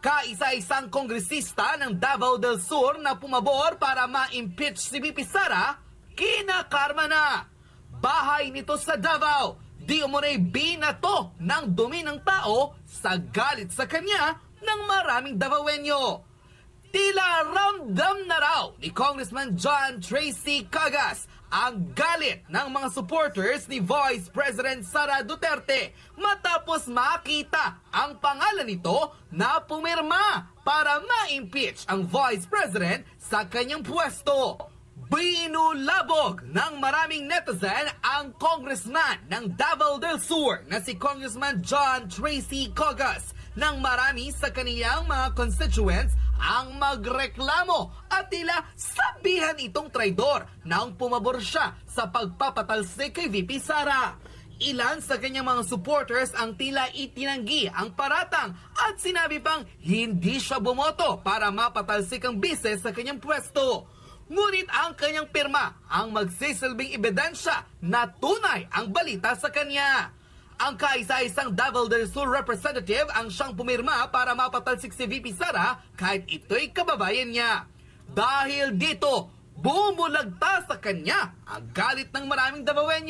Kaisa-isang kongresista ng Davao del Sur na pumabor para ma-impeach si VP Sara, kinakarma na. Bahay nito sa Davao, di umunay binato ng dumi ng tao sa galit sa kanya ng maraming Davaoenyo. Tila ramdam na raw ni Congressman John Tracy Cagas ang galit ng mga supporters ni Vice President Sara Duterte matapos makita ang pangalan nito na pumirma para ma-impeach ang Vice President sa kanyang pwesto. Binulabog ng maraming netizen ang congressman ng Davao del Sur na si Congressman John Tracy Cagas nang marami sa kaniyang mga constituents ang magreklamo at tila sabihan itong traidor nang pumabor siya sa pagpapatalsik kay VP Sara. Ilan sa kanyang mga supporters ang tila itinanggi ang paratang at sinabi pang hindi siya bumoto para mapatalsik ang bise sa kanyang pwesto. Ngunit ang kanyang pirma ang magsisilbing ebidensya na tunay ang balita sa kanya. Ang kaisa-isang Davao del Sur representative ang siyang pumirma para mapatalsik si VP Sara kahit ito'y kababayan niya. Dahil dito, bumulagta sa kanya ang galit ng maraming Davaoenyo.